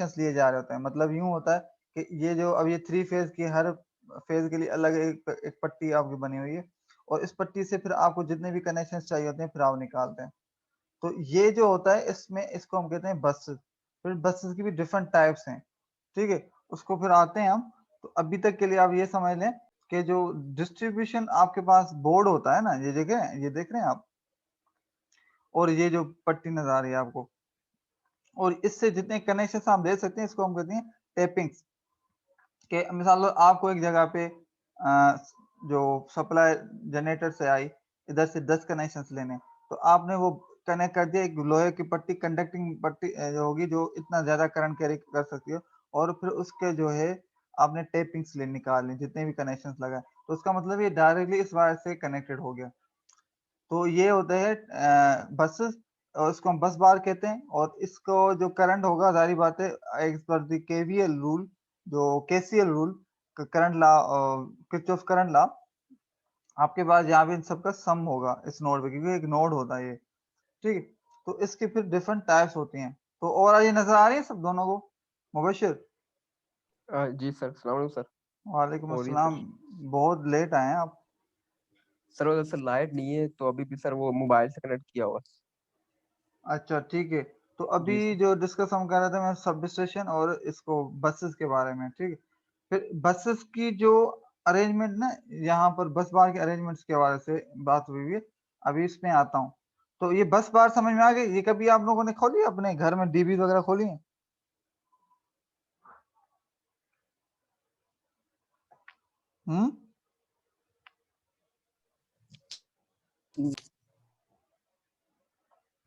लिए जा रहे होते हैं। मतलब यूं होता है कि ये जो अब ये 3 फेज की हर फेज के लिए अलग एक पट्टी आपकी बनी हुई है, और इस पट्टी से फिर आपको जितने भी कनेक्शन चाहिए होते हैं फिर आप निकालते हैं। तो ये जो होता है इसमें इसको हम कहते हैं बसेस। फिर बसेस की भी डिफरेंट टाइप्स हैं, ठीक है, उसको फिर आते हैं हम। तो अभी तक के लिए आप ये समझ लें कि जो डिस्ट्रीब्यूशन आपके पास बोर्ड होता है ना, ये देख रहे हैं आप, और ये जो पट्टी नजर आ रही है आपको, और इससे जितने कनेक्शन आप दे सकते हैं इसको हम कहते हैं टेपिंग्स। के मिसाल लो आपको एक जगह पे जो सप्लाई जनरेटर से आई, इधर से 10 कनेक्शन लेने, तो आपने वो कनेक्ट कर दिया एक लोहे की पट्टी, कंडक्टिंग पट्टी जो होगी जो इतना ज्यादा करंट कैरी कर सकती हो, और फिर उसके जो है आपने टेपिंग्स ले निकाल ली जितने भी कनेक्शन लगाए, तो उसका मतलब ये डायरेक्टली इस वायर से कनेक्टेड हो गया। तो ये होते हैं बसेस, और इसको हम बस बार कहते हैं। और इसको जो करंट होगा जारी बात है as per the KVL rule, जो KCL rule, current law, Kirchhoff current law, आपके पास यहाँ पे इन सबका सम होगा इस नोड पे, क्योंकि एक नोड होता है ये, ठीक है। तो इसकी फिर डिफरेंट टाइप्स होती हैं। तो और ये नजर आ रही है सब दोनों को? मुबशिर, जी सर, अस्सलाम वालेकुम सर। वालेकुम और ये अस्सलाम। सर, बहुत लेट आए हैं आप। उधर से लाइट नहीं है तो अभी भी सर वो मोबाइल से कनेक्ट किया हुआ है। अच्छा ठीक है। तो अभी जी सर। जो डिस्कस हम कर रहे थे मैं सब स्टेशन और इसको बसेस के बारे में, ठीक है। फिर बसेस की जो अरेंजमेंट ना, यहाँ पर बस बार के अरेंजमेंट्स के हवाले से बात हुई है, अभी इसमें आता हूँ। तो ये बस बार समझ में आ गई? ये कभी आप लोगों ने खोली अपने घर में डीबी वगैरह खोली है? हम्म,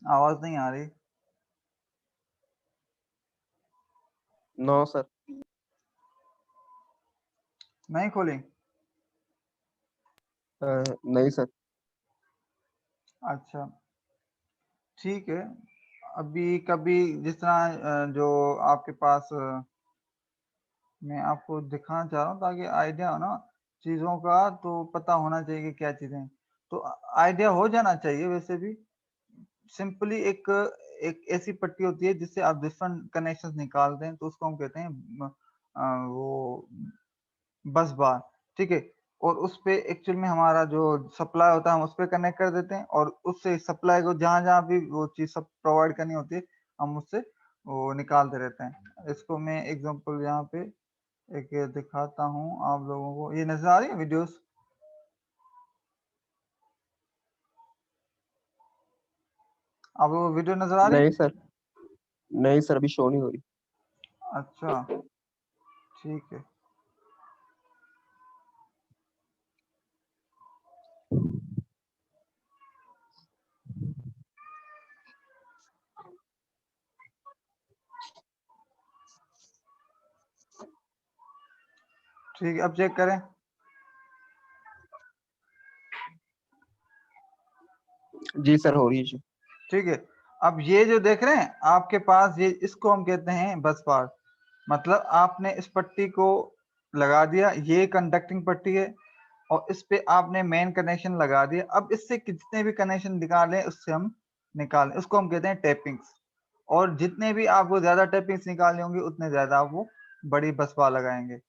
आवाज नहीं आ रही। No sir. नहीं खोली? नहीं सर। अच्छा ठीक है। अभी कभी जिस तरह जो आपके पास मैं आपको दिखाना चाह रहा हूँ ताकि आइडिया हो ना चीज़ों का, तो पता होना चाहिए कि क्या चीज़ें हैं। तो आइडिया हो जाना चाहिए वैसे भी। सिंपली एक एक ऐसी पट्टी होती है जिससे आप डिफरेंट कनेक्शंस निकालते हैं, तो उसको हम कहते हैं वो बस बार, ठीक है। और उस पे एक्चुअल में हमारा जो सप्लाई होता है हम उस पे कनेक्ट कर देते हैं, और उससे सप्लाई को जहाँ जहाँ भी वो चीज़ सब प्रोवाइड करनी होती है हम उससे वो निकालते रहते हैं। इसको मैं एग्जांपल यहाँ पे एक दिखाता हूँ आप लोगों को। ये नजर आ रही है वीडियोस? आप लोगों को वीडियो नजर आ रही है? नहीं सर। नहीं सर, अभी शो नहीं हो रही। अच्छा ठीक है। ठीक है, अब चेक करें। जी सर, हो रही है शो। ठीक है। अब ये जो देख रहे हैं आपके पास, ये इसको हम कहते हैं बस बार। मतलब आपने इस पट्टी को लगा दिया, ये कंडक्टिंग पट्टी है, और इस पे आपने मेन कनेक्शन लगा दिया। अब इससे जितने भी कनेक्शन निकाले उससे हम निकालें, उसको हम कहते हैं टेपिंग्स। और जितने भी आपको ज्यादा टेपिंग्स निकालने होंगे उतने ज्यादा आप वो बड़ी बस बार लगाएंगे।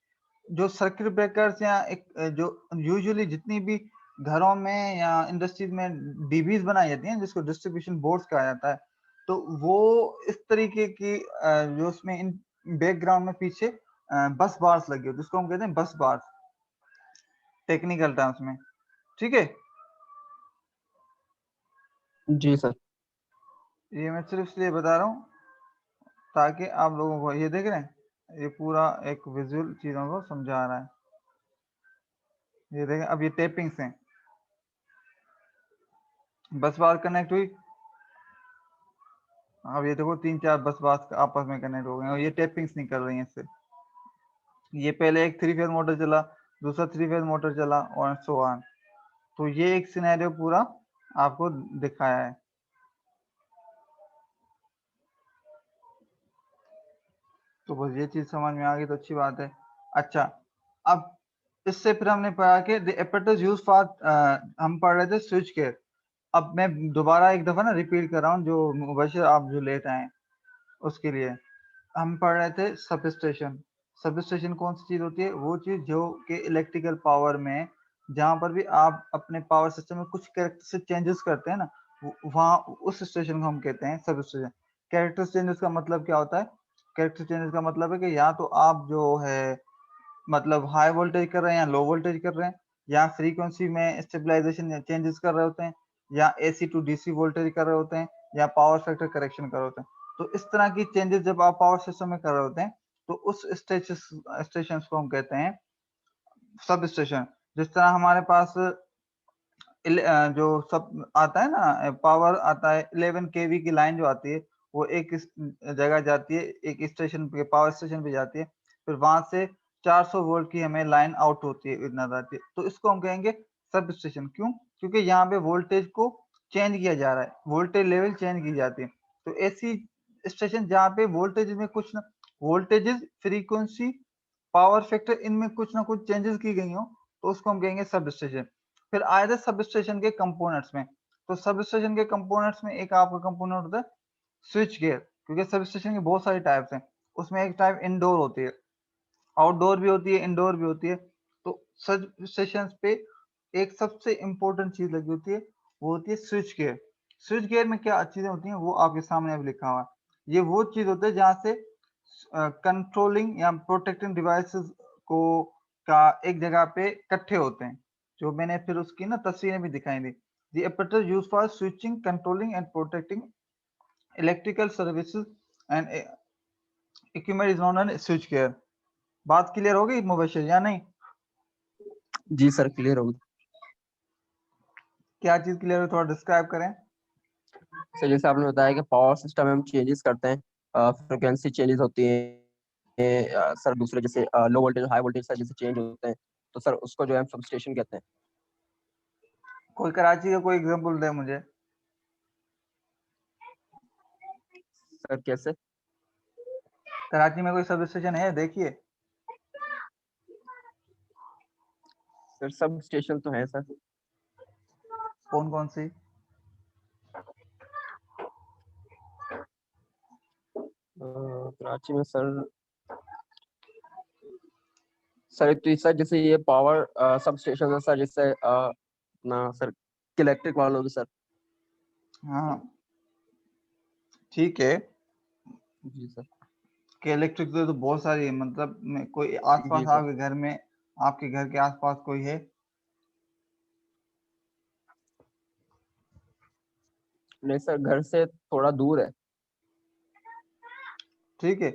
जो सर्किट ब्रेकर्स या एक जो यूजुअली जितनी भी घरों में या इंडस्ट्रीज में डीबीज बनाई जाती हैं जिसको डिस्ट्रीब्यूशन बोर्ड्स कहा जाता है, तो वो इस तरीके की जो उसमें इन बैकग्राउंड में पीछे बस बार्स लगी होती है, जिसको हम कहते हैं बस बार्स टेक्निकल टर्म्स में, ठीक है। जी सर। ये मैं सिर्फ इसलिए बता रहा हूँ ताकि आप लोगों को ये देख रहे हैं ये पूरा एक विजुअल चीजों को समझा रहा है। ये देखें, अब ये टेपिंग्स हैं, बस बार कनेक्ट हुई। अब ये देखो 3-4 बस बार आपस में कनेक्ट हो गए और ये टेपिंग्स निकल रही हैं इससे। ये पहले एक 3 फेज मोटर चला, दूसरा 3 फेज मोटर चला, और सो ऑन। तो ये एक सिनेरियो पूरा आपको दिखाया है। तो बस ये चीज समझ में आ गई तो अच्छी बात है। अच्छा, अब इससे फिर हमने पढ़ा कि द apparatus यूज्ड फॉर, हम पढ़ रहे थे स्विच केयर। अब मैं दोबारा एक दफा ना रिपीट कर रहा हूँ जो मुबशिर आप जो लेट आए उसके लिए। हम पढ़ रहे थे सब स्टेशन। सब स्टेशन कौन सी चीज होती है? वो चीज जो कि इलेक्ट्रिकल पावर में जहां पर भी आप अपने पावर सिस्टम में कुछ कैरेक्टरिस्टिक चेंजेस करते हैं ना, वहां उस स्टेशन को हम कहते हैं सब स्टेशन। कैरेक्टर चेंजेस का मतलब क्या होता है? कैरेक्टर चेंजेस का मतलब है कि या तो आप जो है मतलब हाई वोल्टेज कर रहे हैं या लो वोल्टेज कर रहे हैं, या फ्रीक्वेंसी में स्टेबलाइजेशन या चेंजेस कर रहे होते हैं, या एसी टू डीसी वोल्टेज कर रहे होते हैं, या पावर फैक्टर करेक्शन कर रहे होते हैं। तो इस तरह की चेंजेस जब आप पावर सिस्टम में कर रहे होते हैं, तो उस स्टेशन को हम कहते हैं सब स्टेशन। जिस तरह हमारे पास जो सब आता है ना, पावर आता है 11 केवी की लाइन जो आती है, वो एक जगह जाती है, एक स्टेशन पे, पावर स्टेशन पे जाती है, फिर वहां से 400 वोल्ट की हमें लाइन आउट होती है, इतना जाती है, तो इसको हम कहेंगे सब स्टेशन। क्यों? क्योंकि यहाँ पे वोल्टेज को चेंज किया जा रहा है, वोल्टेज लेवल चेंज की जाती है। तो ऐसी स्टेशन जहाँ पे वोल्टेज में कुछ ना, वोल्टेजेस, फ्रीक्वेंसी, पावर फैक्टर, इनमें कुछ ना कुछ चेंजेस की गई हो, तो उसको हम कहेंगे सब स्टेशन। फिर आए थे सब स्टेशन के कंपोनेंट्स में। तो सब स्टेशन के कंपोनेंट्स में एक आपका कंपोनेंट होता है स्विच गियर, क्योंकि सब स्टेशन की बहुत सारी टाइप्स हैं। उसमें एक टाइप इंडोर होती है, आउटडोर भी होती है, इंडोर भी होती है। तो सब स्टेशन पे एक सबसे इंपॉर्टेंट चीज लगी होती है, वो होती है स्विच गियर। स्विच गियर में क्या चीजें होती हैं वो आपके सामने अभी लिखा हुआ है। ये वो चीज होती है जहाँ से कंट्रोलिंग या प्रोटेक्टिंग डिवाइसेस को का एक जगह पे इकट्ठे होते हैं, जो मैंने फिर उसकी ना तस्वीरें भी दिखाई दी। The apparatus used for switching, controlling and protecting electrical services and equipment is known as switch gear। बात क्लियर हो गई मुबशिर या नहीं? जी सर, क्लियर हो गई। क्या चीज क्लियर हो, थोड़ा डिस्क्राइब करें। सर जैसे आपने बताया कि पावर सिस्टम में हम चेंजेस करते हैं, फ्रिक्वेंसी चेंजेस होती है, सर दूसरे जैसे low voltage high voltage sir जैसे चेंज होते हैं, तो सर उसको जो है हम सब स्टेशन कहते हैं। कोई कराची का कोई एग्जांपल दे मुझे। सर कैसे? कराची में कोई सब स्टेशन है? देखिए। सर सब स्टेशन तो है सर। कौन कौन सी? कराची में सर, सर तो सर जैसे ये पावर सब स्टेशन है सर, जैसे अपना सर इलेक्ट्रिक वालों की सर। हाँ ठीक है। जी सर। कि इलेक्ट्रिक तो बहुत सारी है, मतलब कोई जी आसपास सर। आपके घर में, आपके घर के आसपास कोई है? नहीं सर, घर से थोड़ा दूर है। ठीक है,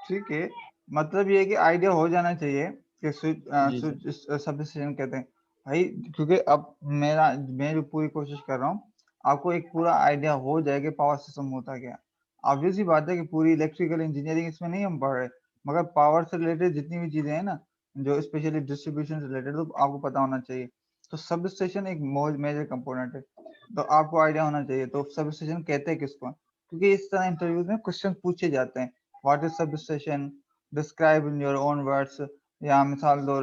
ठीक है। मतलब ये है कि आइडिया हो जाना चाहिए कि स्विच जी सर। स्विच सब स्टेशन कहते हैं भाई। क्योंकि अब मैं जो पूरी कोशिश कर रहा हूँ, आपको एक पूरा आइडिया हो जाए कि पावर सिस्टम होता क्या है। ऑब्वियस सी बात है कि पूरी इलेक्ट्रिकल इंजीनियरिंग इसमें नहीं हम पढ़ रहे, मगर पावर से रिलेटेड जितनी भी चीजें हैं ना, जो स्पेशली डिस्ट्रीब्यूशन से रिलेटेड, तो आपको पता होना चाहिए। तो सब स्टेशन एक मेजर कंपोनेंट है, तो आपको आइडिया होना चाहिए। तो सब स्टेशन कहते हैं किसको? क्योंकि इस तरह इंटरव्यूज में क्वेश्चन पूछे जाते हैं, what is sub station, describe in your own words, या मिसाल दो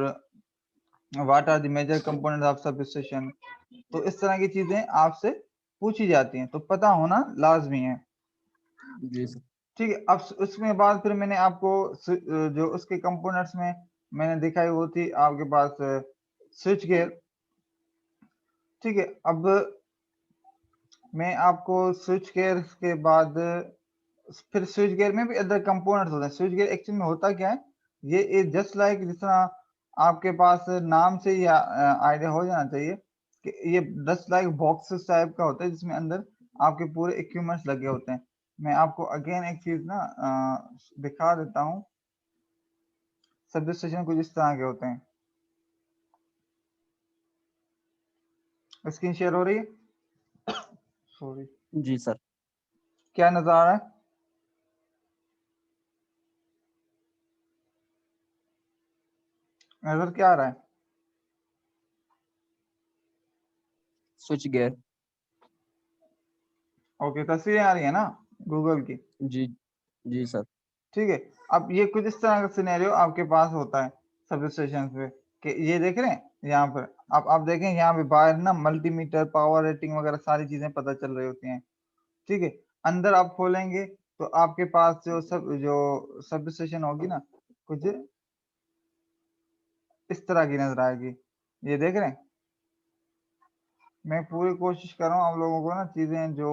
what are the major components of sub station. तो इस तरह की चीजें आपसे पूछी जाती हैं, तो पता होना लाजमी है। जी सर। ठीक है। अब उसमें बाद फिर मैंने आपको जो उसके कंपोनेंट्स में मैंने दिखाई, वो थी आपके पास स्विच गियर। ठीक है। अब मैं आपको स्विच गियर के बाद फिर स्विच गियर में भी अदर कंपोनेंट्स होते हैं। स्विच गियर एक्चुअली में होता क्या है, ये इज जस्ट लाइक, जिस तरह आपके पास नाम से ही आइडिया हो जाना चाहिए कि ये जस्ट लाइक बॉक्सेस टाइप का होता है, जिसमें अंदर आपके पूरे इक्विपमेंट्स लगे होते हैं। मैं आपको अगेन एक चीज ना दिखा देता हूँ। सब स्टेशन कुछ इस तरह के होते हैं। स्क्रीन शेयर हो रही है? सॉरी, जी सर। क्या नजर आ रहा है? नजर क्या आ रहा है? Switch gear. ओके, तस्वीरें आ रही है ना गूगल की? जी। जी सर। ठीक है। अब ये कुछ इस तरह का सिनेरियो आपके पास होता है सब स्टेशन पे, कि ये देख रहे हैं यहाँ पर, आप देखें यहाँ पे बाहर ना मल्टीमीटर, पावर रेटिंग वगैरह सारी चीजें पता चल रही होती हैं। ठीक है। अंदर आप खोलेंगे तो आपके पास जो सब स्टेशन होगी ना, कुछ इस तरह की नजर आएगी। ये देख रहे हैं, मैं पूरी कोशिश कर रहा हूँ आप लोगों को ना चीजें जो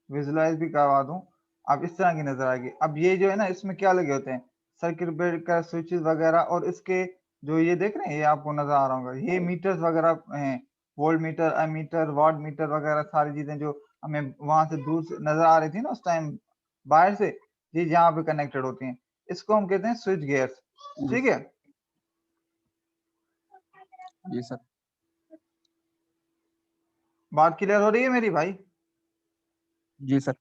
विजुलाइज भी करवा दूं। अब इस तरह की नजर आएगी। अब ये जो है ना, इसमें क्या लगे होते हैं, सर्किट ब्रेकर, स्विचेस वगैरह, और इसके जो ये देख रहे हैं, ये आपको नजर आ रहा होगा, ये मीटर्स वगैरह हैं, volt meter, ammeter, watt meter वगैरह, सारी चीजें जो हमें वहां से दूर से नजर आ रही थी ना उस टाइम बाहर से, ये यहाँ पे कनेक्टेड होती हैं। इसको हम कहते हैं स्विच गियर्स। ठीक है, जी सर। बात क्लियर हो रही है मेरी भाई? जी सर।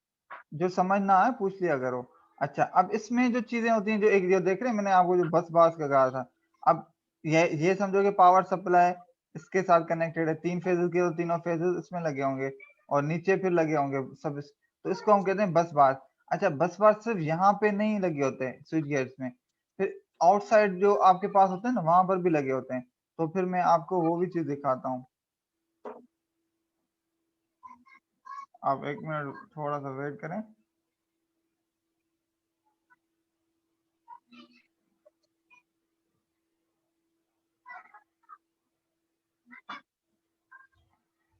जो समझ ना आए पूछ लिया करो। अच्छा, अब इसमें जो चीजें होती हैं, जो एक जो देख रहे हैं, मैंने आपको जो बस बास का कहा था। अब ये समझो कि पावर सप्लाई इसके साथ कनेक्टेड है, 3 फेजेस के, तो तीनों फेजेस इसमें लगे होंगे, और नीचे फिर लगे होंगे सब तो इसको हम कहते हैं बस बार। अच्छा, बस बार सिर्फ यहाँ पे नहीं लगे होते हैं स्विच गियर्स में, फिर आउटसाइड जो आपके पास होते हैं ना, वहां पर भी लगे होते हैं। तो फिर मैं आपको वो भी चीज दिखाता हूँ। आप 1 मिनट थोड़ा सा वेट करें।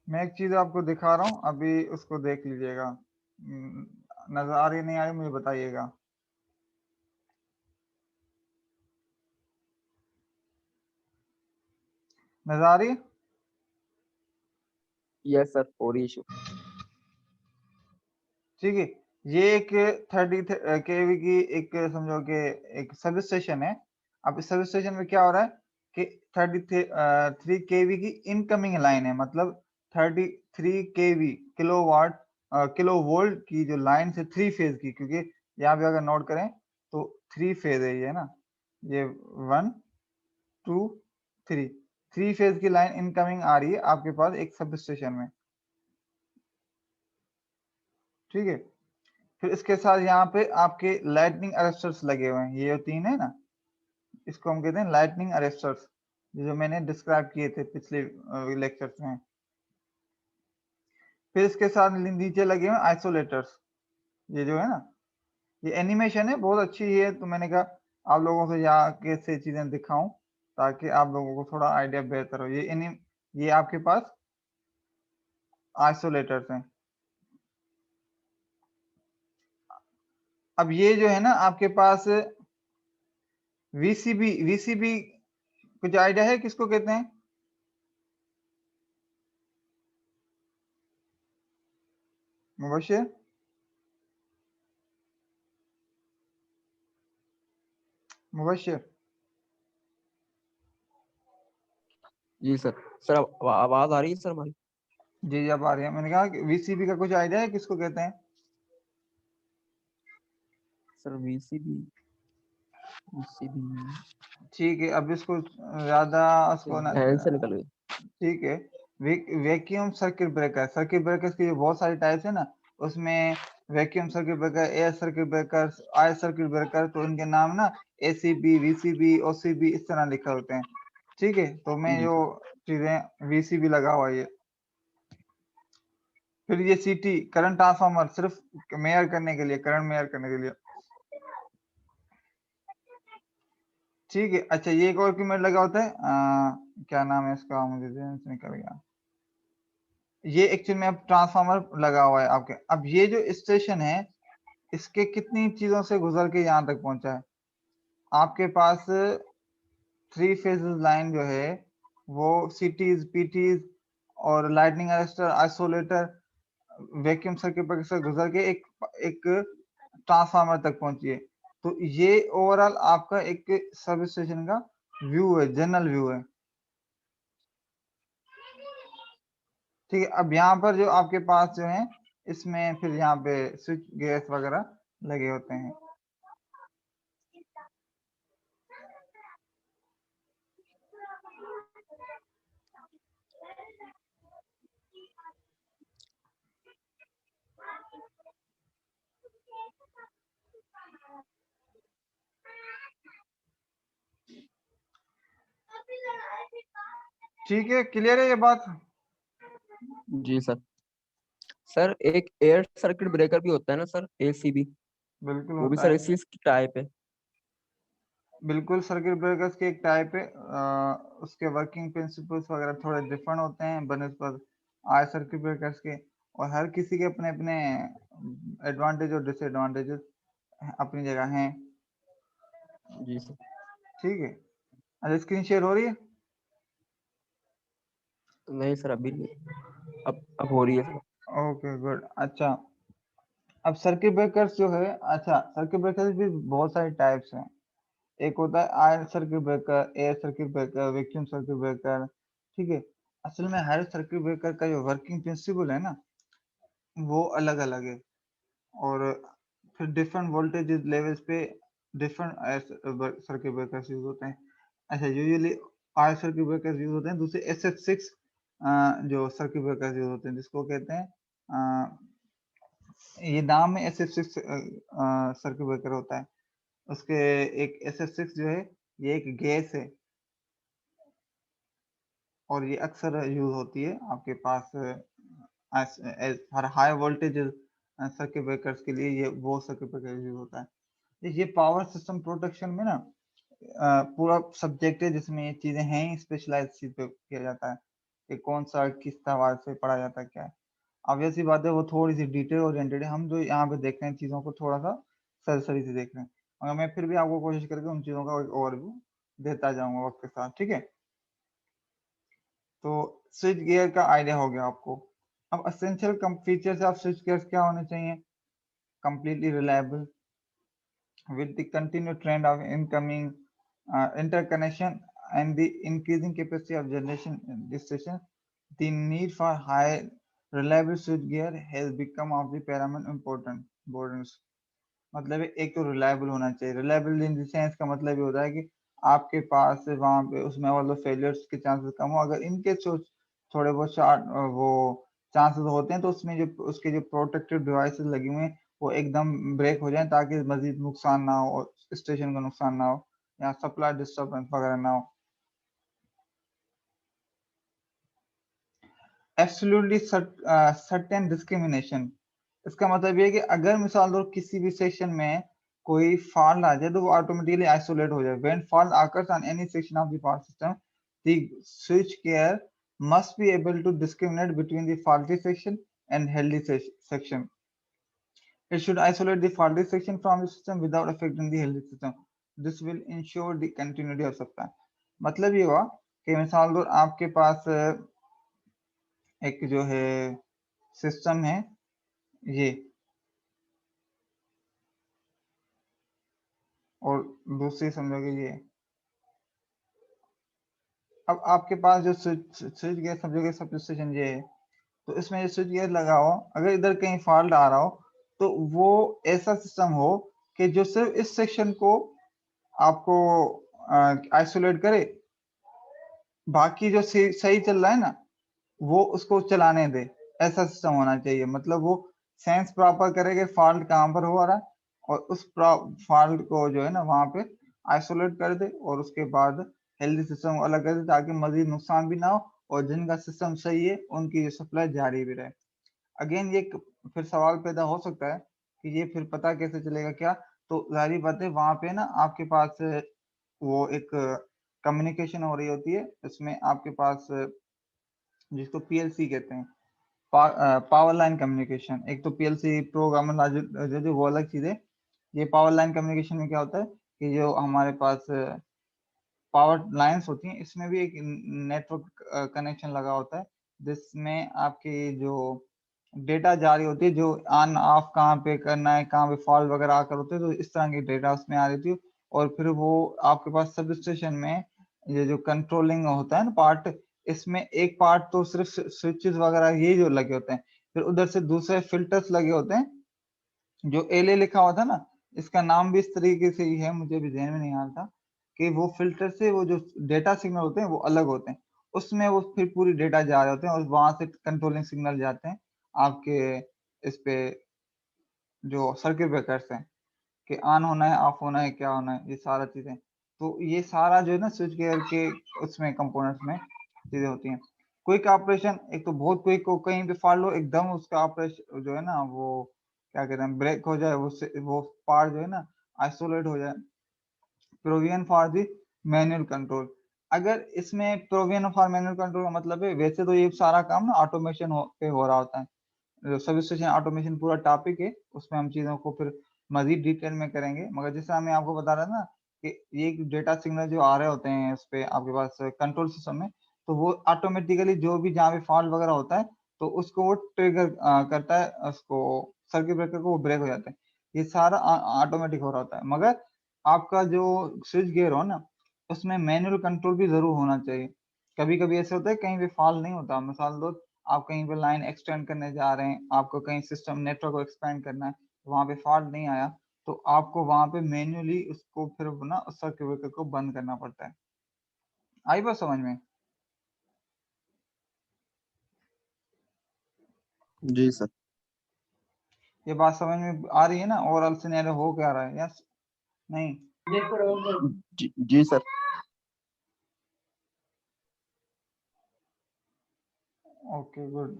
मैं एक चीज आपको दिखा रहा हूँ, अभी उसको देख लीजिएगा। नजर आ रही नहीं आ रही मुझे बताइएगा। नजर आ रही है? यस सर, कोई इशू। ठीक है, ये एक 30 केवी की एक समझो कि एक सब स्टेशन है। अब इस सब स्टेशन में क्या हो रहा है कि 33 केवी की इनकमिंग लाइन है, मतलब 33 केवी, किलोवाट, किलो वोल्ट की जो लाइन से 3 फेज की, क्योंकि यहाँ पे अगर नोट करें तो 3 फेज है ये ना, ये 1 2 3, 3 फेज की लाइन इनकमिंग आ रही है आपके पास एक सब स्टेशन में। ठीक है, फिर इसके साथ यहाँ पे आपके लाइटनिंग अरेस्टर्स लगे हुए हैं, ये जो 3 है ना, इसको हम कहते हैं लाइटनिंग अरेस्टर्स, जो मैंने डिस्क्राइब किए थे पिछले लेक्चर्स में। फिर इसके साथ नीचे लगे हुए आइसोलेटर्स, ये जो है ना, ये एनिमेशन है बहुत अच्छी है, तो मैंने कहा आप लोगों से यहाँ कैसे चीजें दिखाऊं ताकि आप लोगों को थोड़ा आइडिया बेहतर हो। ये आपके पास आइसोलेटर्स हैं। अब ये जो है ना आपके पास वीसीबी कुछ आइडिया है किसको कहते हैं? मुबशिर? मुबशिर? जी सर। सर आवाज आ रही है सर हमारी? जी जी, अब आ रही है। मैंने कहा कि वीसीबी का कुछ आइडिया है किसको कहते हैं? सर वीसीबी, वीसीबी ठीक है, अब इसको ज्यादा उसको ना, ध्यान से निकल गई। ठीक है, vacuum circuit breaker, circuit breakers की बहुत सारी टाइप्स है ना, उसमें vacuum circuit breaker, air circuit breaker, आई सर्किट ब्रेकर, तो इनके नाम ना एसीबी, वीसीबी, ओसीबी इस तरह लिखे होते हैं। ठीक है, तो मैं जी जो सर। चीजें वीसीबी लगा हुआ है ये। फिर ये सीटी, करंट ट्रांसफार्मर, सिर्फ मेयर करने के लिए, करंट मेयर करने के लिए। ठीक है, अच्छा, ये एक और कीमत लगा होता है, क्या नाम है इसका, मुझे ध्यान से निकल गया। ये एक्चुअली में अब ट्रांसफार्मर लगा हुआ है आपके। अब ये जो स्टेशन है, इसके कितनी चीजों से गुजर के यहाँ तक पहुंचा है। आपके पास 3 फेजेस लाइन जो है, वो सीटीज, पीटीज और lightning arrester, isolator, vacuum circuit breaker से गुजर के एक एक ट्रांसफार्मर तक पहुंची है। तो ये ओवरऑल आपका एक सब स्टेशन का व्यू है, जनरल व्यू है। ठीक है, अब यहाँ पर जो आपके पास जो है, इसमें फिर यहाँ पे स्विच गैस वगैरह लगे होते हैं। ठीक है, क्लियर है ये बात? जी सर। सर एक एयर सर्किट ब्रेकर भी होता है ना सर, एसीबी? बिल्कुल वो भी होता सर है। इसी टाइप है। बिल्कुल सर्किट ब्रेकर्स की एक टाइप है। उसके वर्किंग प्रिंसिपल्स वगैरह थोड़े डिफरेंट होते हैं बनस्पत आय सर्किट ब्रेकर्स के, और हर किसी के अपने अपने एडवांटेज और डिसएडवांटेजेस अपनी जगह हैं। जी सर। ठीक है। अच्छा, स्क्रीन शेयर हो रही है? नहीं सर अभी नहीं, अब हो रही है सर। Okay good. अच्छा, अब सर्किट ब्रेकर्स जो है, अच्छा सर्किट ब्रेकर्स भी बहुत सारे टाइप्स हैं। एक होता है iron circuit breaker, air circuit breaker, vacuum circuit breaker. ठीक है। असल में हर सर्किट ब्रेकर का जो वर्किंग प्रिंसिपल है ना, वो अलग अलग है। और फिर डिफरेंट वोल्टेज लेवल्स पे डिफरेंट सर्किट ब्रेकर्स यूज होते हैं। अच्छा, usually R circuit breakers use होते हैं, दूसरे SF6 जो सर्किट ब्रेकर्स यूज होते हैं, जिसको कहते हैं ये नाम में SF6 सर्किट ब्रेकर होता है। उसके एक SF6 जो है, ये एक गैस है और ये अक्सर यूज होती है आपके पास हर हाई वोल्टेज सर्किट ब्रेकर्स के लिए। ये वो सर्किट ब्रेकर यूज होता है। ये पावर सिस्टम प्रोटेक्शन में ना पूरा सब्जेक्ट है, जिसमें ये चीजें हैं, स्पेशलाइज चीज पे किया जाता है कि कौन सा किस तरह से पढ़ा जाता है, क्या है। ऑब्वियस सी बात है, वो थोड़ी सी डिटेल ओरिएंटेड है। हम जो यहाँ पे देख रहे हैं चीजों को थोड़ा सा सरसरी से देख रहे हैं, मगर मैं फिर भी आपको कोशिश करके उन चीजों का ओवरव्यू देता जाऊंगा वक्त के साथ। ठीक है। तो स्विच गियर का आइडिया हो गया आपको। अब essential features off switch gears क्या होने चाहिए? Completely reliable with the continued trend of incoming interconnection and the increasing capacity of generation distribution, the need for high reliable switchgear has become of the paramount importance. मतलब एक तो reliable होना चाहिए। Reliable in the sense का मतलब ये होता है कि आपके पास वहां पे उसमें मतलब फेलियर्स के चांसेस कम हो। अगर इनके थोड़े बहुत शार्ट वो चांसेस होते हैं, तो उसमें जो उसके जो प्रोटेक्टिव डिवाइसेस लगे हुए हैं वो एकदम ब्रेक हो जाए, ताकि मजीद नुकसान ना हो, स्टेशन का नुकसान ना हो या सप्लाई डिस्टर्बेंस वगैरह ना हो। एब्सोल्युटली सर्टेन डिस्क्रिमिनेशन, इसका मतलब ये है कि अगर मिसाल दो किसी भी सेक्शन में कोई फॉल्ट आ जाए, तो वो ऑटोमेटिकली आइसोलेट हो जाए। When fault occurs on any section of the power system, the switch gear must be able to discriminate between the faulty section and healthy section. It should isolate the faulty section from the system without affecting the healthy system. This will ensure the continuity of supply. मतलब ये हुआ कि मिसाल दो आपके पास एक जो है सिस्टम है ये, और दूसरी समझोगे ये। अब आपके पास जो स्विच गियर समझोगे सब स्टेशन ये है, तो इसमें जो स्विच गियर लगा हो, अगर इधर कहीं फॉल्ट आ रहा हो, तो वो ऐसा सिस्टम हो कि जो सिर्फ इस सेक्शन को आपको आइसोलेट करे, बाकी जो सही चल रहा है ना, वो उसको चलाने दे। ऐसा सिस्टम होना चाहिए। मतलब वो सेंस प्रॉपर करे कि फॉल्ट कहाँ पर हो रहा है, और उस फॉल्ट को जो है ना वहां पे आइसोलेट कर दे, और उसके बाद हेल्दी सिस्टम को अलग कर दे, ताकि मजीद नुकसान भी ना हो, और जिनका सिस्टम सही है उनकी जो सप्लाई जारी भी रहे। अगेन ये फिर सवाल पैदा हो सकता है कि ये फिर पता कैसे चलेगा क्या? तो जाहिर बात है, वहां पे ना आपके पास वो एक कम्युनिकेशन हो रही होती है। इसमें आपके पास जिसको PLC कहते हैं, पावर लाइन कम्युनिकेशन। एक तो PLC प्रोग्रामर लॉजिक जो वो अलग चीज है। ये पावर लाइन कम्युनिकेशन में क्या होता है कि जो हमारे पास पावर लाइंस होती हैं, इसमें भी एक नेटवर्क कनेक्शन लगा होता है, जिसमें आपकी जो डेटा जारी होती है, जो ऑन ऑफ कहाँ पे करना है, कहाँ पे फॉल्ट वगैरह आकर होते हैं, तो इस तरह की डेटा उसमें आ रही थी। और फिर वो आपके पास सब स्टेशन में ये जो कंट्रोलिंग होता है ना पार्ट, इसमें एक पार्ट तो सिर्फ स्विचेस वगैरह ये जो लगे होते हैं, फिर उधर से दूसरे फिल्टर्स लगे होते हैं। जो LA लिखा हुआ था ना, इसका नाम भी इस तरीके से ही है, मुझे भी ध्यान में नहीं आ रहा था कि वो फिल्टर से वो जो डेटा सिग्नल होते हैं वो अलग होते हैं। उसमें वो फिर पूरी डेटा जा रहे होते हैं, और वहां से कंट्रोलिंग सिग्नल जाते हैं आपके इस पे जो सर्किट ब्रेकर्स हैं, कि ऑन होना है, ऑफ होना है, क्या होना है, ये सारा चीजें। तो ये सारा जो है ना स्विच गियर के उसमें कंपोनेंट्स में चीजें होती हैं। क्विक ऑपरेशन, एक तो बहुत क्विक हो, कहीं पे फॉल्ट हो एकदम उसका ऑपरेशन जो है ना वो क्या कहते हैं, ब्रेक हो जाए, वो पार्ट जो है ना आइसोलेट हो जाए। Provision for the manual control, अगर इसमें प्रोविजन फॉर मैनुअल कंट्रोल का मतलब है, वैसे तो ये सारा काम ना ऑटोमेशन पे हो रहा होता है, सब स्टेशन ऑटोमेशन पूरा टॉपिक है, उसमें हम चीजों को फिर मजीद डिटेल में करेंगे। मगर जैसे मैं आपको बता रहा था ना कि ये डेटा सिग्नल जो आ रहे होते हैं उस पे आपके पास कंट्रोल सिस्टम में, तो वो ऑटोमेटिकली जो भी जहाँ पे फॉल्ट वगैरह होता है तो उसको वो ट्रिगर करता है, उसको सर्किट ब्रेकर को वो ब्रेक हो जाता है। ये सारा ऑटोमेटिक हो रहा होता है। मगर आपका जो स्विच गियर हो ना, उसमें मैनुअल कंट्रोल भी जरूर होना चाहिए। कभी कभी ऐसे होता है कहीं पे फॉल्ट नहीं होता, मिसाल दो, आप कहीं पे लाइन एक्सटेंड करने जा रहे हैं, आपको कहीं सिस्टम नेटवर्क को एक्सपेंड करना है, वहां पे फॉल्ट नहीं आया, तो आपको वहां पे मैन्युअली उसको फिर ना सर्किट ब्रेकर को बंद करना पड़ता है। आई बात समझ में? जी सर। ये बात समझ में आ रही है ना? ओवरऑल सिनेरियो हो क्या रहा है? यस, नहीं? जी सर। Okay, good.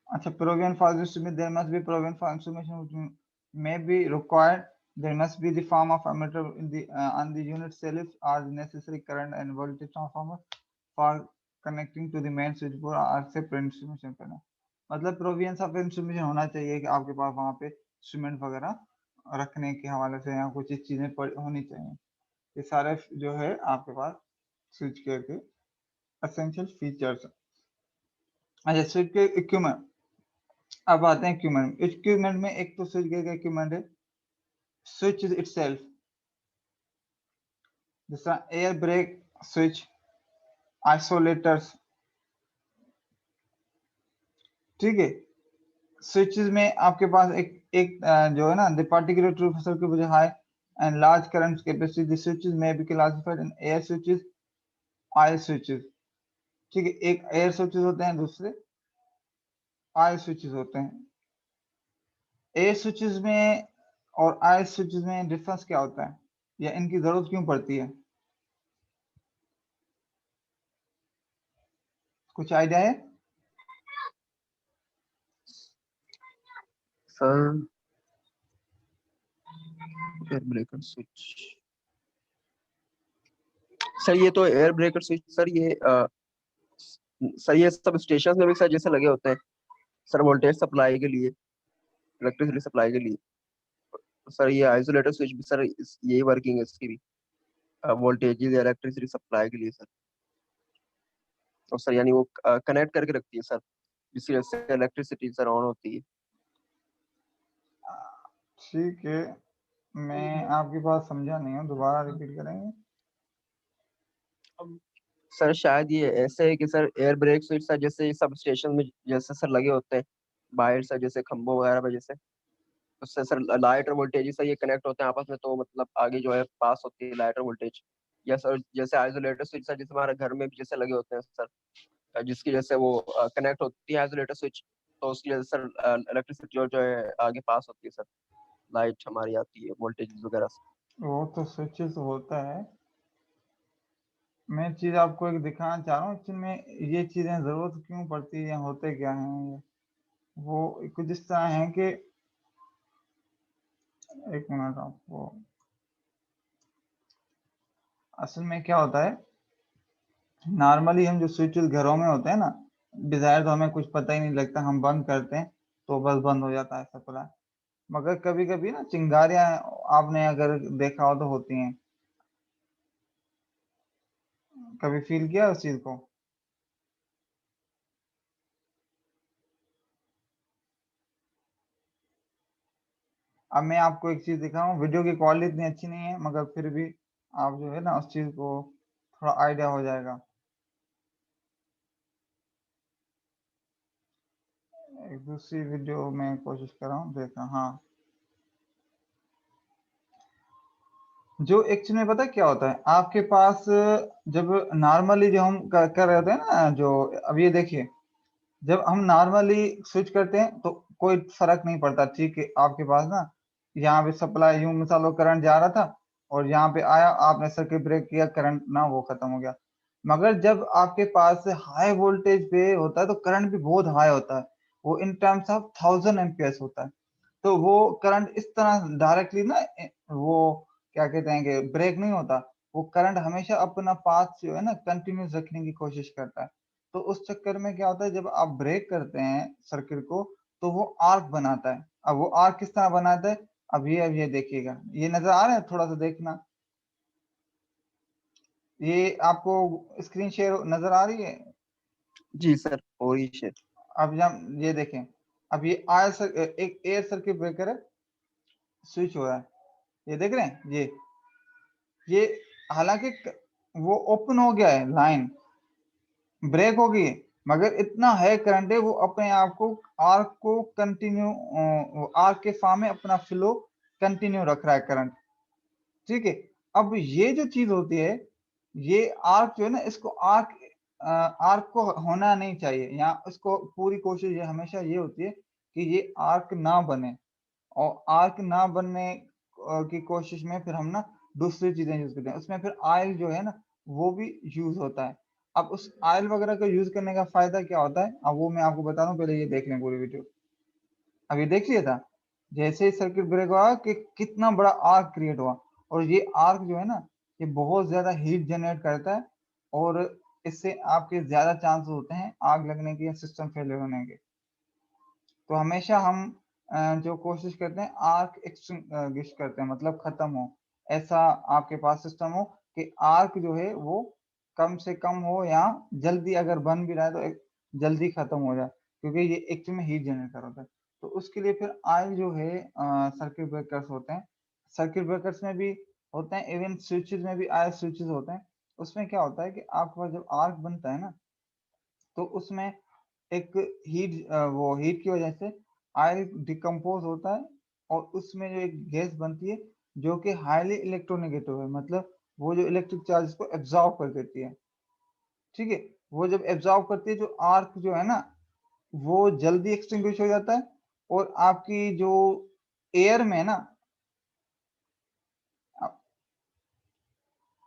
अच्छा, provision for this there must be provision for information which may be required. There must be the form of emitter in the on the unit cells or the necessary current and voltage transformer for connecting to the main switchboard or separate instrumentation करना। मतलब provision of instrumentation होना चाहिए कि आपके पास वहाँ पे instrument वगैरह रखने के हवाले से या कुछ चीजें होनी चाहिए। ये सारे जो है आपके पास स्विच केयर के एसेंशियल फीचर्स। अच्छा, स्विच के इक्विपमेंट, अब आते हैं इक्विपमेंट। इक्विपमेंट में एक तो स्विच गियर का इक्विपमेंट है, स्विच इटसेल्फ, जैसा एयर ब्रेक स्विच, आइसोलेटर्स, ठीक है। स्विचेस में आपके पास एक एक जो है ना, the particular true circuit with high and large current capacity, the switches may be classified in air switches, oil switches, ठीक है। एक एयर स्विचेस होते हैं, दूसरे ऑयल स्विचेस होते हैं। एयर स्विचेस में और ऑयल स्विचेस में डिफरेंस क्या होता है, या इनकी जरूरत क्यों पड़ती है? कुछ आइडिया है? Sir air breaker switch, sir ये तो air breaker switch sir, sir ये सब स्टेशन में भी सर जैसे लगे होते हैं सर, वोल्टेज सप्लाई के लिए, इलेक्ट्रिसिटी सप्लाई के लिए। तो सर ये आइसोलेटर स्विच भी सर यही वर्किंग है इसकी भी, वोल्टेज या इलेक्ट्रिसिटी सप्लाई के लिए सर। और सर यानी वो कनेक्ट करके रखती है सर, जिसकी वजह से इलेक्ट्रिसिटी सर ऑन होती है। ठीक है, मैं आपकी बात समझा नहीं हूँ, दोबारा रिपीट करेंगे? सर शायद ये ऐसे है कि sir air brake switch sir जैसे सब स्टेशन में जैसे सर लगे होते हैं बाहर सर, जैसे खंभों वगैरह पे जैसे, उससे सर लाइट और वोल्टेज सर ये कनेक्ट होते हैं आपस में, तो मतलब आगे जो है पास होती है लाइट और वोल्टेज। या सर जैसे आइसोलेटर स्विच सर जैसे हमारे घर में भी जैसे लगे होते हैं सर, जिसकी वजह से वो कनेक्ट होती है आइसोलेटर स्विच, तो उसकी वजह से सर इलेक्ट्रिसिटी जो है आगे पास होती है सर, लाइट हमारी आती है वोल्टेज वगैरह से। वो तो स्विचेस होता है, मैं चीज आपको एक दिखाना चाह रहा हूँ जिनमें ये चीजें जरूरत क्यों पड़ती है, होते क्या हैं ये। वो कुछ इस तरह है कि, एक मिनट आपको, असल में क्या होता है, नॉर्मली हम जो स्विचेस घरों में होते हैं ना, डिजायर तो हमें कुछ पता ही नहीं लगता, हम बंद करते हैं तो बस बंद हो जाता है सप्लाई। मगर कभी कभी ना चिंगारियां आपने अगर देखा हो तो होती हैं, कभी फील किया उस चीज को? अब मैं आपको एक चीज दिखा रहा हूँ, वीडियो की क्वालिटी इतनी अच्छी नहीं है, मगर फिर भी आप जो है ना उस चीज को थोड़ा आइडिया हो जाएगा। एक दूसरी वीडियो में कोशिश कर रहा हूँ देखना। हाँ, जो एक्चुअली में पता है क्या होता है आपके पास, जब नॉर्मली जो हम कर रहे होते हैं ना, जो अब ये देखिए, जब हम नॉर्मली स्विच करते हैं तो कोई फर्क नहीं पड़ता, ठीक है। आपके पास ना यहाँ पे सप्लाई, यूं मिसाल लो करंट जा रहा था और यहाँ पे आया, आपने सर्किट ब्रेक किया, करंट ना वो खत्म हो गया। मगर जब आपके पास हाई वोल्टेज पे होता है तो करंट भी बहुत हाई होता है, वो इन टर्म्स ऑफ 1000 एम्पियर्स होता है। तो वो करंट इस तरह डायरेक्टली ना वो क्या कहते हैं कि ब्रेक नहीं होता, वो करंट हमेशा अपना पाथ जो है ना कंटिन्यूस रखने की कोशिश करता है। तो उस चक्कर में क्या होता है, जब आप ब्रेक करते हैं सर्किट को तो वो आर्क बनाता है। अब वो आर्क किस तरह बनाता है, अब ये देखिएगा, ये नजर आ रहा है, थोड़ा सा देखना, ये आपको स्क्रीन शेयर नजर आ रही है? जी सर, हो रही है। अब जब ये देखें, अब ये एक एयर सर्किट ब्रेकर है, स्विच हो रहा है, ये देख रहे हैं, ये हालांकि वो ओपन हो गया है, लाइन ब्रेक हो गई है, मगर इतना है करंट है, वो अपने आप को आर्क को कंटिन्यू, आर्क के फॉर्म में अपना फ्लो कंटिन्यू रख रहा है करंट। ठीक है, अब ये जो चीज होती है, ये आर्क जो है ना, इसको आर्क को होना नहीं चाहिए, या इसको पूरी कोशिश ये हमेशा ये होती है कि ये आर्क ना बने, और आर्क ना बनने की कोशिश में फिर हम ना दूसरी चीजें यूज करते हैं, उसमें फिर ऑयल जो है ना वो भी यूज होता है। अब उस ऑयल वगैरह का यूज करने का फायदा क्या होता है, अब वो मैं आपको बता दूं, पहले ये देख लें पूरी वीडियो। अब ये देख लिया था, जैसे ही सर्किट ब्रेक हुआ कि कितना बड़ा आर्क क्रिएट हुआ, और ये आर्क जो है ना ये बहुत ज्यादा हीट जनरेट करता है, और इससे आपके ज्यादा चांसेस होते हैं आग लगने के या सिस्टम फेलियर होने के। तो हमेशा हम जो कोशिश करते हैं आर्क एक्सटिंग्विश करते हैं, मतलब खत्म हो, ऐसा आपके पास सिस्टम हो कि आर्क जो है वो कम से कम हो, या जल्दी अगर बन भी रहा है तो जल्दी खत्म हो जाए, क्योंकि ये एक्चुअली में हीट जनरेट होता है। तो उसके लिए फिर आयल जो है सर्किट ब्रेकर्स होते हैं, सर्किट ब्रेकर्स में भी होते हैं, इवन स्विचेस में भी आयल स्विचेस होते हैं। उसमें क्या होता है कि आपके पास जब आर्क बनता है ना, तो उसमें एक वो हीट की वजह से ऑयल डिकम्पोज होता है, और उसमें जो एक गैस बनती है जो कि हाईली इलेक्ट्रोनेगेटिव है, मतलब वो जो इलेक्ट्रिक चार्ज को एब्जॉर्ब कर देती है। ठीक है, वो जब एब्जॉर्ब करती है, जो आर्क जो है ना वो जल्दी एक्सटिंग्विश हो जाता है, और आपकी जो एयर में ना,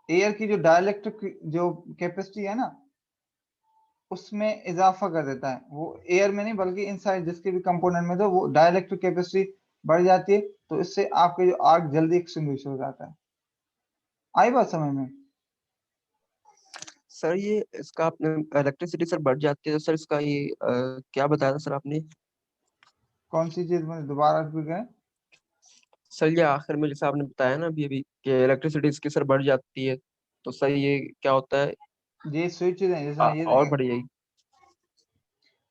एयर की जो डाइलेक्ट्रिक जो कैपेसिटी है ना उसमें इजाफा कर देता है, वो एयर में नहीं बल्कि इनसाइड जिसके भी कंपोनेंट में, तो वो डाइलेक्ट्रिक कैपेसिटी बढ़ जाती है, तो इससे आपके जो आर्क जल्दी एक्सटिंग्विश हो जाता है। आई बात समझ में? सर ये इसका आपने इलेक्ट्रिसिटी सर बढ़ जाती है तो सर इसका ये क्या बताया था सर आपने? कौन सी चीज में दोबारा रिपीट करें? सर ये आखिर में जैसे आपने बताया ना अभी अभी कि इलेक्ट्रिसिटी इसकी सर बढ़ जाती है, तो सर ये क्या होता है? ये स्विच है, जैसे और बढ़ जाएगी?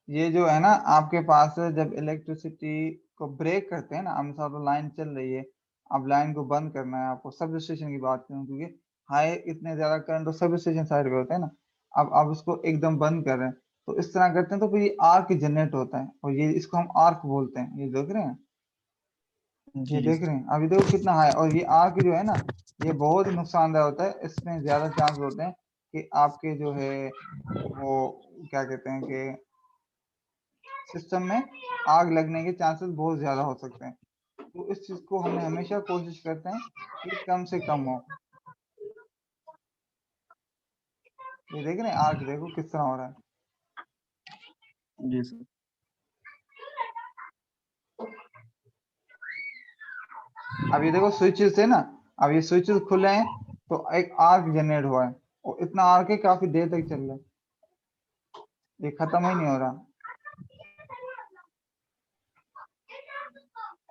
ये जो है ना आपके पास जब इलेक्ट्रिसिटी को ब्रेक करते हैं ना, हम सब लाइन चल रही है, अब लाइन को बंद करना है आपको, सब स्टेशन की बात करूं, क्योंकि हाई इतने ज्यादा करंट तो सब स्टेशन साइड पे होते हैं ना, अब आप उसको एकदम बंद कर रहे हैं, तो इस तरह करते हैं, तो फिर ये आर्क जनरेट होता है, और ये इसको हम आर्क बोलते हैं, ये देख रहे हैं, ये जी जी देख सर। रहे हैं, अभी देखो कितना हाई, और ये आर्क जो है ना ये बहुत ही नुकसानदायक होता है, इसमें ज्यादा चांस होते हैं कि आपके जो है वो क्या कहते हैं कि सिस्टम में आग लगने के चांसेस बहुत ज्यादा हो सकते हैं। तो इस चीज को हमें हमेशा कोशिश करते हैं कि कम से कम हो। ये देख रहे हैं आग, देखो किस तरह हो रहा है। जी सर। अब ये देखो स्विचेस है ना, अब ये स्विचेस खुले हैं, तो एक आर्क जनरेट हुआ है, और इतना आर्क है काफी देर तक चल रहा है, ये खत्म ही नहीं हो रहा।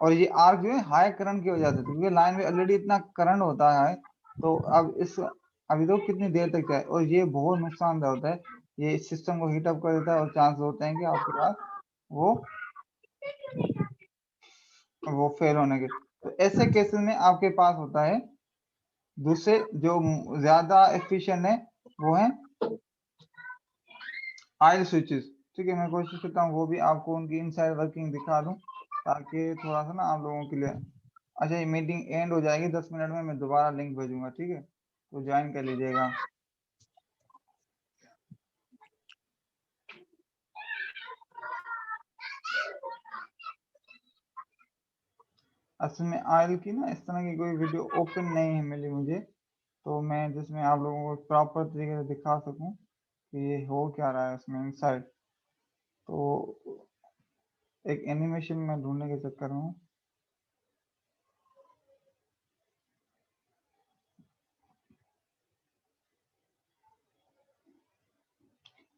और ये आर्क जो है हाई करंट की वजह से, क्योंकि लाइन में ऑलरेडी इतना करंट होता है, तो अब इस अभी तो कितनी देर तक जाए, और ये बहुत नुकसानदायक होता है, ये सिस्टम को हीट अप कर देता है, और चांस होते हैं कि आपके पास वो वो फेल होने के। तो ऐसे केसेस में आपके पास होता है दूसरे जो ज्यादा एफिशिएंट है, वो है ऑयल स्विचेस। ठीक है, मैं कोशिश करता हूँ वो भी आपको उनकी इनसाइड वर्किंग दिखा दूं, ताकि थोड़ा सा ना आप लोगों के लिए। अच्छा, ये मीटिंग एंड हो जाएगी 10 मिनट में, मैं दोबारा लिंक भेजूंगा, ठीक है, तो ज्वाइन कर लीजिएगा। असल में ऑयल की ना इस तरह की कोई वीडियो ओपन नहीं है मिली मुझे, तो मैं जिसमें आप लोगों को प्रॉपर तरीके से दिखा सकूं कि ये हो क्या रहा है उसमें इनसाइड। तो एक एनिमेशन में ढूंढने के चक्कर में हूँ।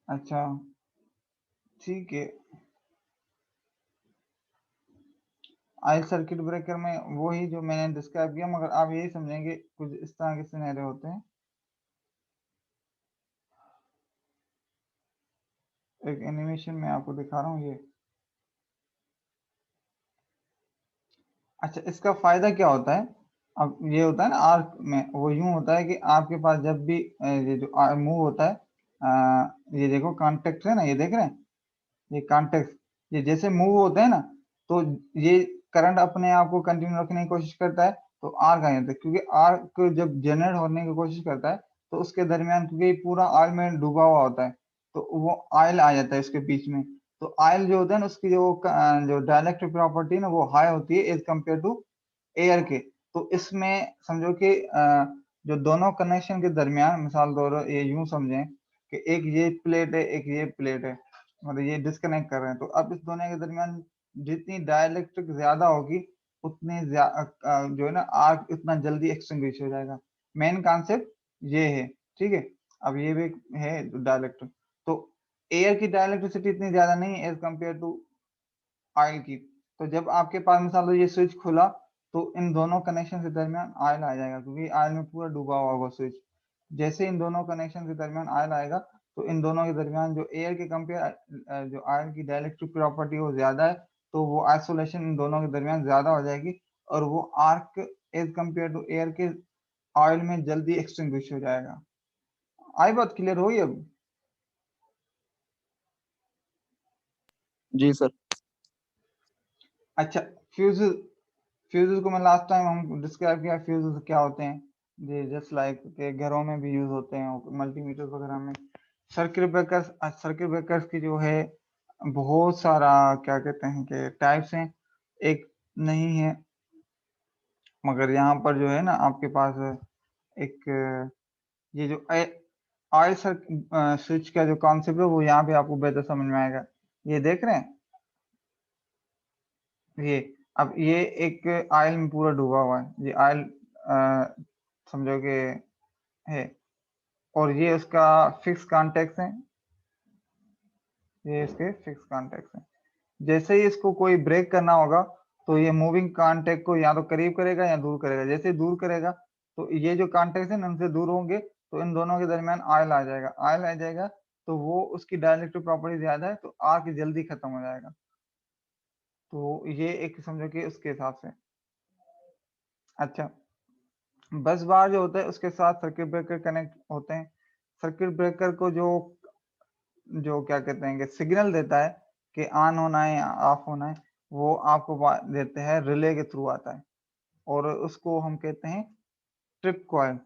अच्छा ठीक है। आई सर्किट ब्रेकर में वही जो मैंने डिस्क्राइब किया, मगर आप यही समझेंगे कुछ इस तरह के सिनेरियो होते हैं। एक एनिमेशन में आपको दिखा रहा हूँ ये। अच्छा, इसका फायदा क्या होता है? अब ये होता है ना आर्क में, वो यूं होता है कि आपके पास जब भी ये जो मूव होता है, ये देखो कॉन्टेक्ट है ना, ये देख रहे हैं, ये कॉन्टेक्ट, ये जैसे मूव होते हैं ना, तो ये करंट अपने आप को कंटिन्यू रखने की कोशिश करता है, तो आर्क आ जाता है, क्योंकि आर्क जब जनरेट होने की कोशिश करता है तो उसके दरमियान, क्योंकि पूरा ऑयल में डूबा हुआ होता है, तो वो ऑयल आ जाता है उसके बीच में। तो ऑयल जो होता है ना, उसकी जो डाइलेक्ट्रिक प्रॉपर्टी है ना, वो हाई होती है एज कम्पेयर टू एयर के। तो इसमें समझो कि जो दोनों कनेक्शन के दरमियान, मिसाल दो, ये यूं समझें कि एक ये प्लेट है, एक ये प्लेट है, मतलब ये डिस्कनेक्ट कर रहे हैं, तो अब इस दोनों के दरमियान जितनी डाइलेक्ट्रिक ज्यादा होगी, उतनी जो है ना आर्क उतना जल्दी एक्सटिंग्विश हो जाएगा। मेन कॉन्सेप्ट ये है, ठीक है। अब ये भी है डाइलेक्ट्रिक। तो एयर की डाइलेक्ट्रिसिटी इतनी ज्यादा नहीं है एज कम्पेयर टू ऑयल की। तो जब आपके पास मिसाल लो ये स्विच खुला, तो इन दोनों कनेक्शन के दरमियान ऑयल आ जाएगा, क्योंकि ऑयल में पूरा डूबा हुआ होगा स्विच। जैसे इन दोनों कनेक्शन के दरमियान ऑयल आएगा, तो इन दोनों के दरमियान जो एयर के कंपेयर जो ऑयल की डाइलेक्ट्रिक प्रॉपर्टी वो ज्यादा है, तो वो आइसोलेशन इन दोनों के दरमियान ज्यादा हो जाएगी, और वो arc as compare to air के ऑयल में जल्दी एक्सटिंग्विश हो जाएगा। आई बात क्लियर हुई अब? जी सर। अच्छा, फ्यूजेस, फ्यूजेस को मैं लास्ट टाइम हम डिस्क्राइब किया, फ्यूजेस क्या होते हैं। ये जस्ट लाइक के घरों में भी यूज होते हैं मल्टीमीटर वगैरह में। सर्किट ब्रेकर्स, सर्किट ब्रेकर्स की जो है बहुत सारा क्या कहते हैं कि टाइप्स हैं, एक नहीं है, मगर यहाँ पर जो है ना आपके पास एक ये जो ऑयल स्विच का जो कॉन्सेप्ट है, वो यहाँ पे आपको बेहतर समझ में आएगा। ये देख रहे हैं ये, अब ये एक ऑयल में पूरा डूबा हुआ है, ये ऑयल समझो कि है, और ये उसका फिक्स कॉन्टेक्ट है, ये इसके फिक्स कॉन्टेक्ट हैं। जैसे ही इसको कोई ब्रेक करना होगा, तो ये मूविंग कॉन्टेक्ट को या तो करीब करेगा या दूर करेगा। जैसे ही दूर करेगा, तो ये जो कॉन्टेक्ट है ना उनसे दूर होंगे, तो इन दोनों के दरमियान ऑयल आ जाएगा, ऑयल आ जाएगा, तो वो उसकी डाइलेक्ट्रिक प्रॉपर्टी ज्यादा है, तो आर्क जल्दी खत्म हो जाएगा। तो ये एक समझो कि उसके हिसाब से। अच्छा, बस बार जो होता है उसके साथ सर्किट ब्रेकर कनेक्ट होते हैं। सर्किट ब्रेकर को जो जो क्या कहते हैं कि सिग्नल देता है कि ऑन होना है या ऑफ होना है, वो आपको देते हैं रिले के थ्रू आता है, और उसको हम कहते हैं ट्रिप कॉइल।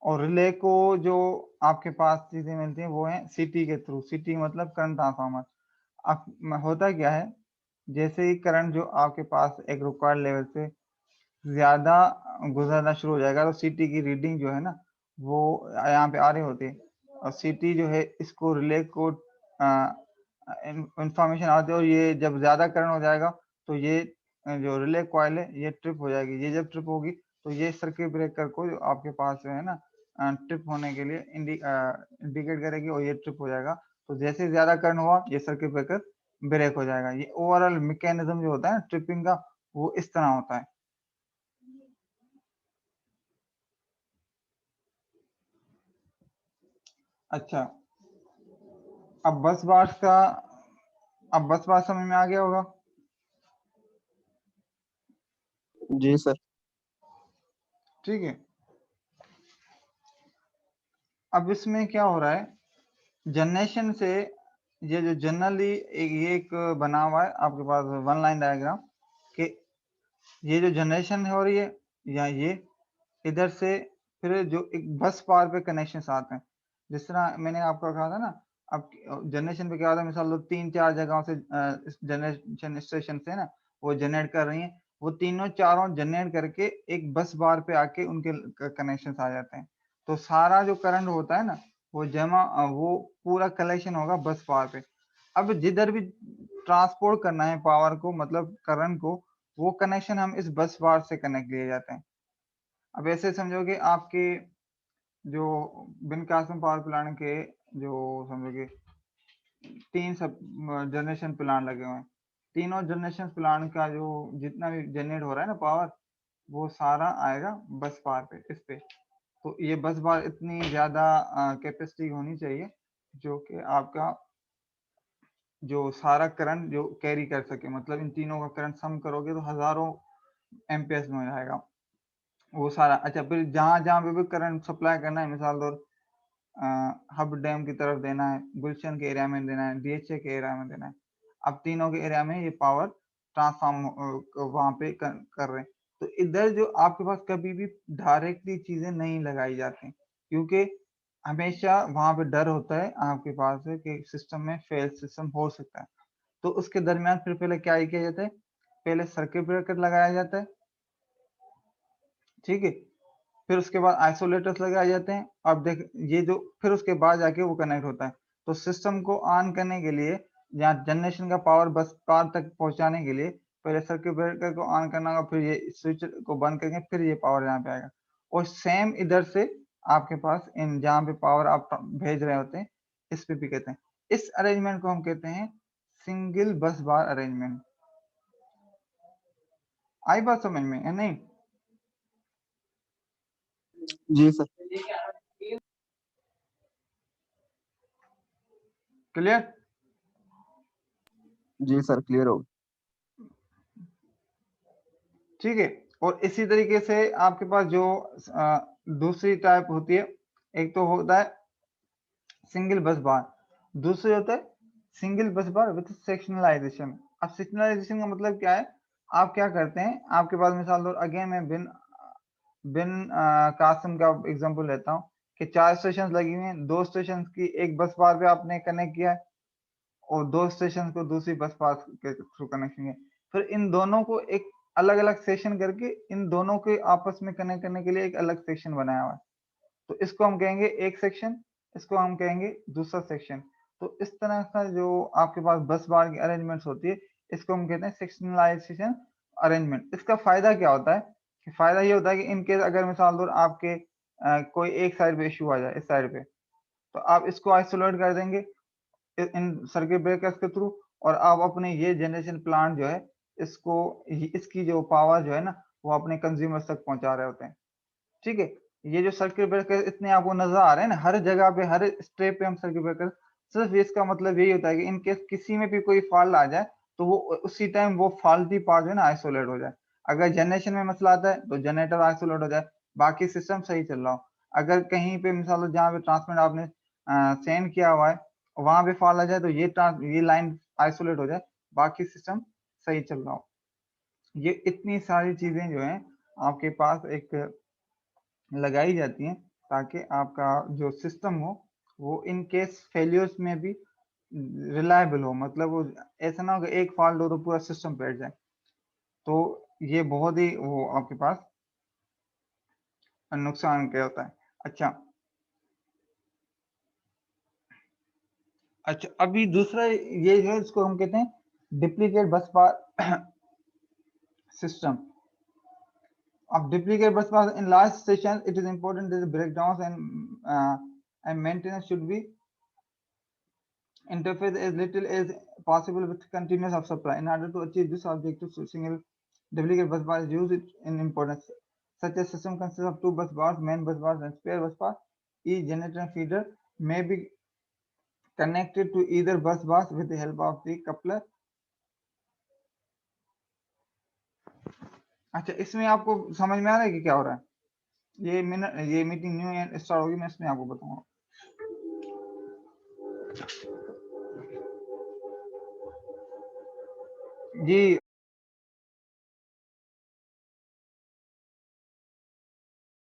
और रिले को जो आपके पास चीजें मिलती हैं वो है सीटी के थ्रू। सीटी मतलब करंट ट्रांसफार्मर। अब होता क्या है, जैसे ही करंट जो आपके पास एक रिक्वायर्ड लेवल से ज्यादा गुजरना शुरू हो जाएगा, तो सीटी की रीडिंग जो है ना, वो यहाँ पे आ रही होती है, और सीटी जो है इसको रिले को इंफॉर्मेशन आती है, और ये जब ज्यादा करंट हो जाएगा, तो ये जो रिले कॉइल है ये ट्रिप हो जाएगी। ये जब ट्रिप होगी, तो ये सर्किट ब्रेकर को जो आपके पास जो है ना ट्रिप होने के लिए इंडिकेट करेगी, और ये ट्रिप हो जाएगा। तो जैसे ज्यादा करंट हुआ, ये सर्किट ब्रेकर ब्रेक हो जाएगा। ये ओवरऑल मैकेनिज्म जो होता है ना ट्रिपिंग का, वो इस तरह होता है। अच्छा, अब बस बार का, अब बस बार समझ में आ गया होगा। जी सर। ठीक है, अब इसमें क्या हो रहा है, जनरेशन से ये जो जनरली एक बना हुआ है आपके पास वन लाइन डायग्राम, कि ये जो जनरेशन हो रही है, या ये इधर से फिर जो एक बस पार पे कनेक्शन आते हैं, जिस तरह मैंने आपको कहा था ना। अब जनरेशन पे क्या होता है, मिसाल लो 3-4 जगहों से जनरेशन स्टेशन से ना वो जनरेट कर रही हैं, वो तीनों चारों जनरेट करके एक बस बार पे आके उनके कनेक्शन आ जाते हैं। तो सारा जो करंट होता है ना, वो वो पूरा कलेक्शन होगा बस बार पे। अब जिधर भी ट्रांसपोर्ट करना है पावर को, मतलब करंट को, वो कनेक्शन हम इस बस बार से कनेक्ट किए जाते हैं। अब ऐसे समझो कि आपके जो बिन कासिम पावर प्लांट के जो समझो कि 3 सब जनरेशन प्लांट लगे हुए हैं, तीनों जनरेशन प्लांट का जो जितना भी जनरेट हो रहा है ना पावर, वो सारा आएगा बस बार पे, इस पे। तो ये बस बार इतनी ज्यादा कैपेसिटी होनी चाहिए जो कि आपका जो सारा करंट जो कैरी कर सके, मतलब इन तीनों का करंट सम करोगे तो हजारों एम्पियर्स में हो जाएगा वो सारा। अच्छा, फिर जहां जहां पे भी करंट सप्लाई करना है, मिसाल तौर हब डैम की तरफ देना है, गुलशन के एरिया में देना है, डीएचए के एरिया में देना है, अब तीनों के एरिया में ये पावर ट्रांसफॉर्म वहां पे कर रहे हैं। तो इधर जो आपके पास कभी भी डायरेक्टली चीजें नहीं लगाई जाती, क्योंकि हमेशा वहां पे डर होता है आपके पास कि सिस्टम में फेल सिस्टम हो सकता है। तो उसके दरमियान फिर पहले क्या किया जाता है, पहले सर्किट ब्रेकर लगाया जाता है, ठीक है, फिर उसके बाद आइसोलेटर्स लगाए जाते हैं। अब देख ये जो फिर उसके बाद जाके वो कनेक्ट होता है। तो सिस्टम को ऑन करने के लिए या जनरेशन का पावर बस पार तक पहुंचाने के लिए पहले सर्किट ब्रेकर को ऑन करना होगा, फिर ये स्विच को बंद करके फिर ये पावर यहाँ पे आएगा। और सेम इधर से आपके पास इन जहाँ पे पावर आप भेज रहे होते हैं, इस पे भी कहते हैं। इस अरेंजमेंट को हम कहते हैं सिंगल बस बार अरेंजमेंट। आई बात समझ में या नहीं? जी सर। क्लियर? जी सर, क्लियर हो। ठीक है। और इसी तरीके से आपके पास जो दूसरी टाइप होती है, एक तो होता है सिंगल बस बार, दूसरी होता है सिंगल बस बार विद सेक्शनलाइजेशन। अब सेक्शनलाइजेशन का मतलब क्या है, आप क्या करते हैं, आपके पास मिसाल दो, अगेन मैं बिन बिन कासिम का एग्जांपल लेता हूँ कि 4 स्टेशन लगी हुई हैं, 2 स्टेशन की एक बस बार पे आपने कनेक्ट किया है और 2 स्टेशन को दूसरी बस बार के थ्रू कनेक्शन किया। फिर इन दोनों को एक अलग अलग सेक्शन करके इन दोनों के आपस में कनेक्ट करने के लिए एक अलग सेक्शन बनाया हुआ है। तो इसको हम कहेंगे एक सेक्शन, इसको हम कहेंगे दूसरा सेक्शन। तो इस तरह का जो आपके पास बस बार की अरेंजमेंट्स होती है, इसको हम कहते हैं सेक्शनलाइजेशन अरेंजमेंट। इसका फायदा क्या होता है कि फायदा ये होता है कि इनकेस अगर मिसाल दो आपके कोई एक साइड पे इशू आ जाए, इस साइड पे, तो आप इसको आइसोलेट कर देंगे इन सर्किट ब्रेकर्स के थ्रू, और आप अपने ये जनरेशन प्लांट जो है इसको इसकी जो पावर जो है ना वो अपने कंज्यूमर्स तक पहुंचा रहे होते हैं। ठीक है, ये जो सर्किट ब्रेकर इतने आपको नजर आ रहे हैं ना हर जगह पे, हर स्टेप पे हम सर्किट ब्रेकर, सिर्फ इसका मतलब यही होता है कि इनकेस किसी में भी कोई फॉल्ट आ जाए तो वो उसी टाइम वो फॉल्टी पार्ट जो है ना आइसोलेट हो जाए। अगर जनरेशन में मसला आता है तो जनरेटर आइसोलेट हो जाए, बाकी सिस्टम सही चल रहा हो। अगर कहीं पे मिसाल जहाँ पे ट्रांसमिट आपने सेंड किया हुआ है वहां पे फॉल्ट आ जाए तो ये लाइन आइसोलेट हो जाए, बाकी सिस्टम सही चल रहा हो। ये इतनी सारी चीजें जो है आपके पास एक लगाई जाती हैं ताकि आपका जो सिस्टम हो वो इन केस फेलियर्स में भी रिलायबल हो, मतलब वो ऐसा ना हो कि एक फॉल्ट हो तो पूरा सिस्टम बैठ जाए। तो ये बहुत ही वो आपके पास नुकसान क्या होता है। अच्छा, अच्छा अभी दूसरा ये जो है इसको हम कहते हैं डिप्लीकेट बस बार system. Of duplicate bus bars in large stations, it is important that the breakdowns and maintenance should be interface as little as possible with continuous of supply. In order to achieve this objective, single duplicate bus bar is used in importance. Such a system consists of 2 bus bars, main bus bars, and spare bus bar. Each generator and feeder may be connected to either bus bars with the help of the coupler. अच्छा, इसमें आपको समझ में आ रहा है कि क्या हो रहा है? ये मीटिंग न्यू स्टार्ट होगी, मैं इसमें आपको बताऊंगा। जी